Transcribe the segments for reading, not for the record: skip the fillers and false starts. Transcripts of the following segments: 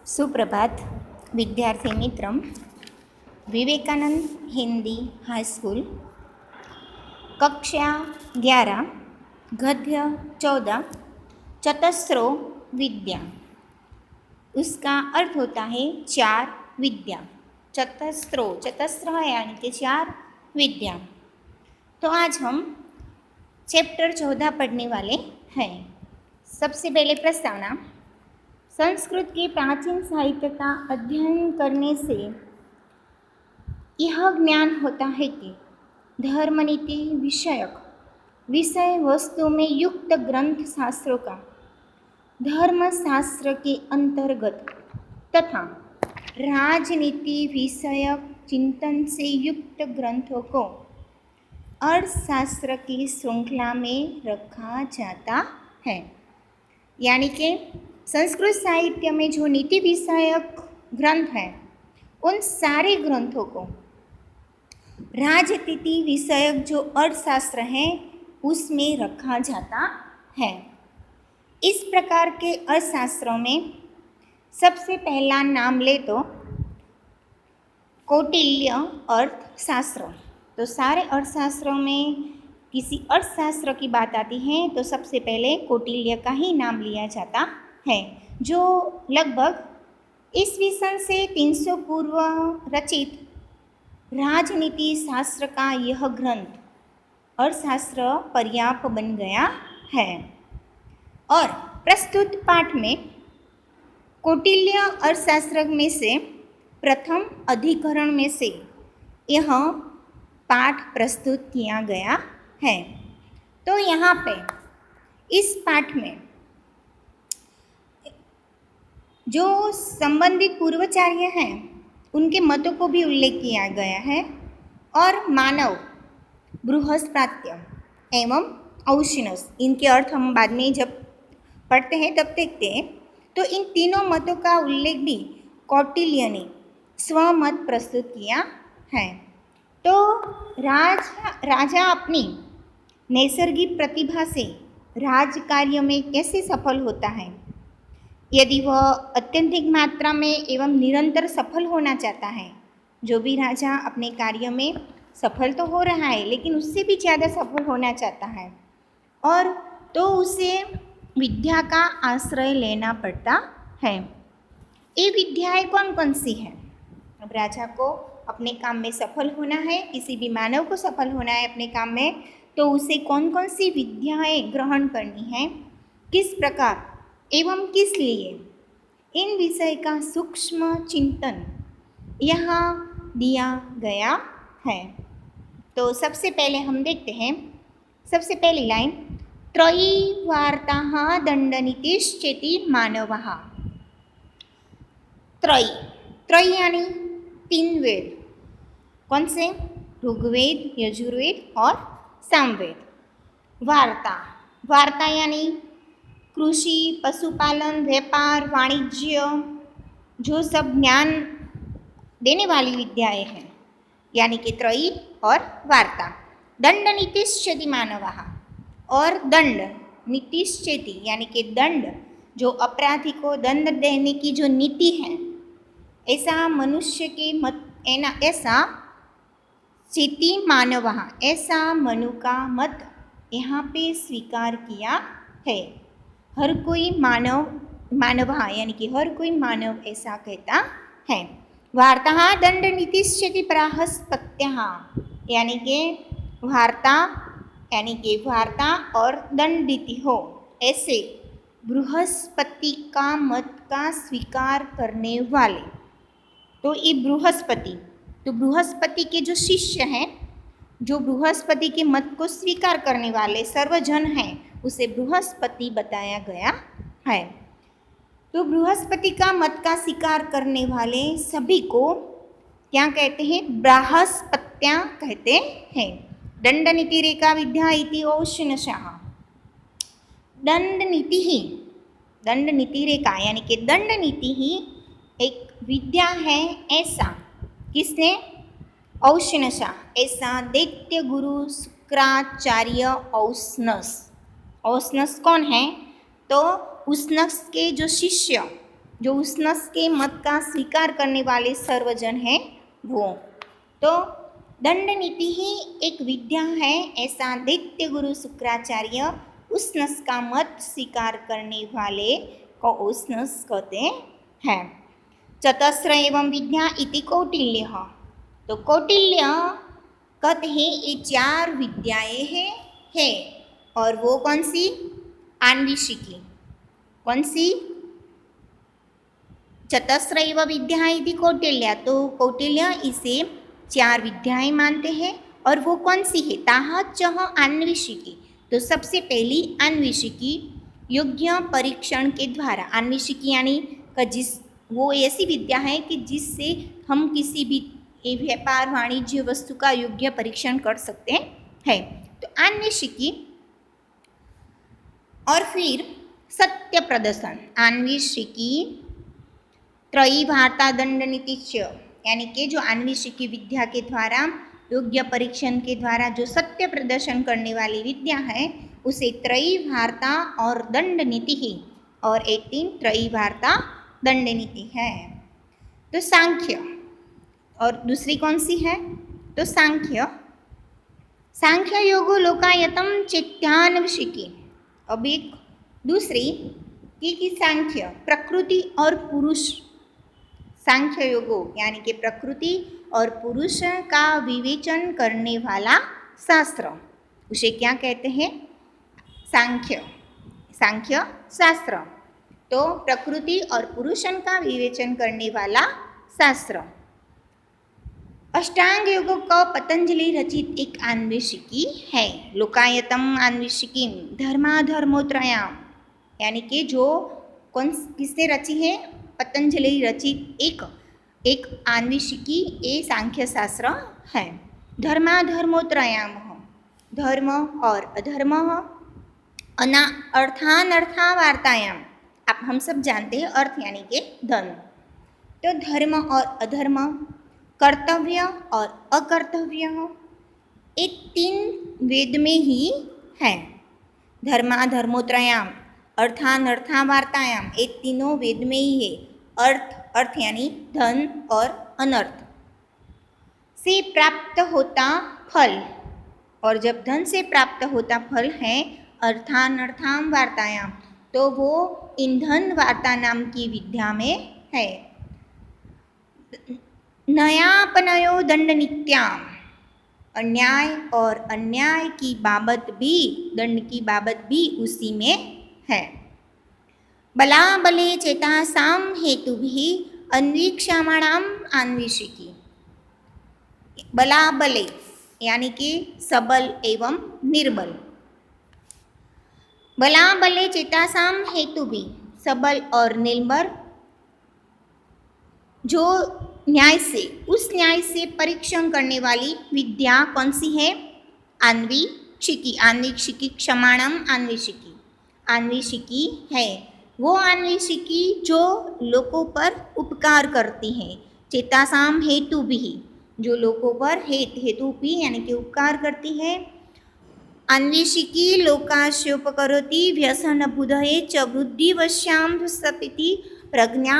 सुप्रभात विद्यार्थी मित्र। Vivekananda Hindi high school कक्षा 11 गद्य 14 चतस्रो विद्या। उसका अर्थ होता है चार विद्या। चतस्र है यानी कि चार विद्या। तो आज हम चैप्टर 14 पढ़ने वाले हैं। सबसे पहले प्रस्तावना। संस्कृत के प्राचीन साहित्य का अध्ययन करने से यह ज्ञान होता है कि धर्म नीति विषयक विषय वस्तु में युक्त ग्रंथ शास्त्रों का धर्म शास्त्र के अंतर्गत तथा राजनीति विषयक चिंतन से युक्त ग्रंथों को अर्थशास्त्र की श्रृंखला में रखा जाता है। यानी कि संस्कृत साहित्य में जो नीति विषयक ग्रंथ हैं उन सारे ग्रंथों को राजनीति विषयक जो अर्थशास्त्र हैं उसमें रखा जाता है। इस प्रकार के अर्थशास्त्रों में सबसे पहला नाम ले तो कौटिल्य अर्थशास्त्र। तो सारे अर्थशास्त्रों में किसी अर्थशास्त्र की बात आती है तो सबसे पहले कौटिल्य का ही नाम लिया जाता है, जो लगभग ईस्वीसन से 300 पूर्व रचित राजनीति शास्त्र का यह ग्रंथ अर्थशास्त्र पर्याप्त बन गया है। और प्रस्तुत पाठ में कौटिल्य अर्थशास्त्र में से प्रथम अधिकरण में से यह पाठ प्रस्तुत किया गया है। तो यहाँ पे इस पाठ में जो संबंधित पूर्वाचार्य हैं उनके मतों को भी उल्लेख किया गया है और मानव बृहस्पत्य एवं औशिनस, इनके अर्थ हम बाद में जब पढ़ते हैं तब देखते हैं। तो इन तीनों मतों का उल्लेख भी कौटिल्य ने स्वमत प्रस्तुत किया है। तो राजा अपनी नैसर्गिक प्रतिभा से राज कार्य में कैसे सफल होता है, यदि वह अत्यधिक मात्रा में एवं निरंतर सफल होना चाहता है। जो भी राजा अपने कार्य में सफल तो हो रहा है लेकिन उससे भी ज़्यादा सफल होना चाहता है और तो उसे विद्या का आश्रय लेना पड़ता है। ये विद्याएं कौन कौन सी हैं? अब राजा को अपने काम में सफल होना है, किसी भी मानव को सफल होना है अपने काम में, तो उसे कौन कौन सी विद्याएं ग्रहण करनी है, किस प्रकार एवं किस लिए, इन विषय का सूक्ष्म चिंतन यहाँ दिया गया है। तो सबसे पहले हम देखते हैं, सबसे पहली लाइन, त्रयी वार्ताः दंडनीतिश्चेति मानवः। त्रयी यानी 3 वेद। कौन से? ऋग्वेद, यजुर्वेद और सामवेद। वार्ता यानी कृषि, पशुपालन, व्यापार, वाणिज्य, जो सब ज्ञान देने वाली विद्याएं हैं, यानी कि त्रयी और वार्ता। दंड नीतिश्चेति मानवः, और दंड नीतिश्चेति यानी कि दंड, जो अपराधी को दंड देने की जो नीति है, ऐसा मनुष्य के मत ऐसा चेति मानवः, ऐसा मनु का मत यहाँ पे स्वीकार किया है। हर कोई मानव यानी कि हर कोई मानव ऐसा कहता है। वार्ता दंड नीतिश्चेति बृहस्पत्यः, यानी कि वार्ता और दंड नीति हो, ऐसे बृहस्पति का मत का स्वीकार करने वाले। तो ये बृहस्पति के जो शिष्य हैं, जो बृहस्पति के मत को स्वीकार करने वाले सर्वजन हैं, उसे बृहस्पति बताया गया है। तो बृहस्पति का मत का स्वीकार करने वाले सभी को क्या कहते हैं? बृहस्पत्या कहते हैं। दंड नीति रेखा विद्या इति औशनशः। दंड नीति रेखा यानी कि दंड नीति ही एक विद्या है, ऐसा किसने? औशनशः, ऐसा दैत्य गुरु शुक्राचार्य औशनस। औशनस कौन है? तो उसनस के जो शिष्य जो उसनस के मत का स्वीकार करने वाले सर्वजन हैं वो। तो दंड नीति ही एक विद्या है, ऐसा दैत्य गुरु शुक्राचार्य उसनस का मत स्वीकार करने वाले को उसनस कहते हैं। चतस्र एवं विद्या इति कौटिल्य। तो कौटिल्य कहते हैं ये 4 विद्याएं हैं और वो कौन सी? आन्वीक्षिकी। कौन सी? चतस्र एवं विद्या इति कौटिल्य। तो कौटिल्य इसे 4 विद्याएं मानते हैं और वो कौन सी है? ताहा चह आन्वीक्षिकी। तो सबसे पहली आन्वीक्षिकी योग्य परीक्षण के द्वारा। आन्वीक्षिकी यानी वो ऐसी विद्या है कि जिससे हम किसी भी व्यापार वाणिज्य वस्तु का योग्य परीक्षण कर सकते हैं। तो आन्वीक्षिकी और फिर सत्य प्रदर्शन। आन्वीक्षिकी त्रयी वार्ता दंड नीति, यानी कि जो आन्वीक्षिकी विद्या के द्वारा योग्य परीक्षण के द्वारा जो सत्य प्रदर्शन करने वाली विद्या है उसे त्रयी वार्ता और दंड नीति ही, और 18 त्रयी वार्ता दंड नीति है। तो सांख्य, और दूसरी कौन सी है? तो सांख्य। सांख्य योगो लोकायतम चैत्यान्वीक्षिकी। अब एक दूसरी कि सांख्य प्रकृति और पुरुष, सांख्य योगो यानी कि प्रकृति और पुरुष का विवेचन करने वाला शास्त्र, उसे क्या कहते हैं? सांख्य। सांख्य शास्त्र। तो प्रकृति और पुरुषन का विवेचन करने वाला शास्त्र। अष्टांग योग का पतंजलि रचित एक आन्वीक्षिकी है। लोकायतम आन्वीक्षिकी धर्माधर्मोत्रयाम, यानी कि जो किसने रची है? पतंजलि रचित एक आन्वीक्षिकी ये सांख्य शास्त्र है। धर्माधर्मोत्रयाम, धर्म और अधर्म, अर्थानर्थावार्तायाम, आप हम सब जानते हैं अर्थ यानी कि धन। तो धर्म और अधर्म, कर्तव्य और अकर्तव्य, ये 3 वेद में ही है। धर्माधर्मोत्रयाम, अर्थानर्थावार्तायाम, ये तीनों वेद में ही है। अर्थ यानी धन और अनर्थ से प्राप्त होता फल, और जब धन से प्राप्त होता फल है अर्थानर्थाम वार्तायाम, तो वो ईंधन वार्ता नाम की विद्या में है। न्यायापनयो दंड नित्याम, अन्याय और अन्याय की बाबत भी, दंड की बाबत भी उसी में है। बलाबले चेतासाम हेतु भी अन्वीक्षामाणाम आन्वीक्षिकी। बलाबले यानी कि सबल एवं निर्बल। बलाबले चेतासाम हेतु भी, सबल और निर्बल जो न्याय से, उस न्याय से परीक्षण करने वाली विद्या कौन सी है? आन्वीक्षिकी। आन्वीक्षिकी क्षमाणम आन्वीक्षिकी, आन्वीक्षिकी है वो आन्वीक्षिकी जो लोगों पर उपकार करती है। चेतासाम हेतु भी, जो लोगों पर हेतु भी यानी कि उपकार करती है। आन्वीक्षिकी लोकास्योपकरोति व्यसन बुधये च बुद्धिवश्याम सपिति प्रज्ञा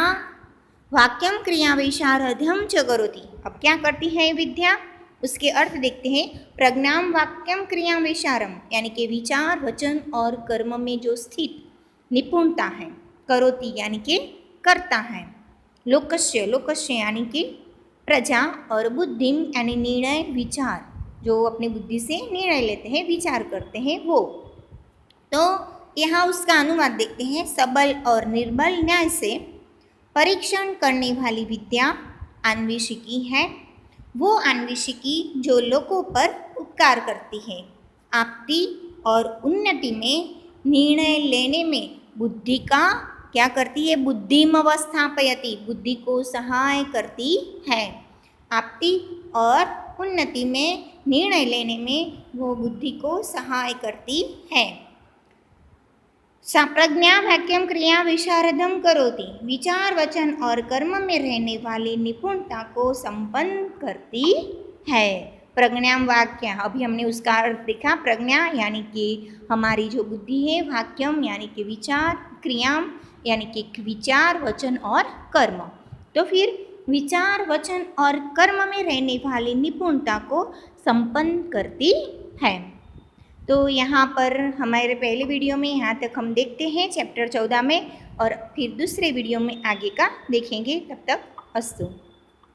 वाक्यम क्रिया वैशारध्यम च करोति। अब क्या करती है विद्या? उसके अर्थ देखते हैं। प्रज्ञाम वाक्यम क्रिया वैशारम, यानी कि विचार वचन और कर्म में जो स्थित निपुणता है। करोति यानी कि करता है। लोकस्य, लोकस्य यानी कि प्रजा, और बुद्धिम यानी निर्णय विचार, जो अपनी बुद्धि से निर्णय लेते हैं, विचार करते हैं वो। तो यहाँ उसका अनुवाद देखते हैं। सबल और निर्बल न्याय से परीक्षण करने वाली विद्या आन्वीक्षिकी है। वो आन्वीक्षिकी जो लोगों पर उपकार करती है, आपत्ति और उन्नति में, निर्णय लेने में बुद्धि का क्या करती है? बुद्धिमवस्थापयति, बुद्धि को सहाय करती है। आपत्ति और उन्नति में, निर्णय लेने में वो बुद्धि को सहाय करती है। प्रज्ञा वाक्यम क्रिया विशारदम करोति, विचार वचन और कर्म में रहने वाली निपुणता को संपन्न करती है। प्रज्ञाम वाक्य, अभी हमने उसका अर्थ देखा। प्रज्ञा यानी कि हमारी जो बुद्धि है, वाक्यम यानी कि विचार, क्रियाम यानी कि विचार, वचन और कर्म। तो फिर विचार, वचन और कर्म में रहने वाली निपुणता को संपन्न करती है। तो यहाँ पर हमारे पहले वीडियो में यहाँ तक हम देखते हैं चैप्टर 14 में, और फिर दूसरे वीडियो में आगे का देखेंगे। तब तक अस्तु।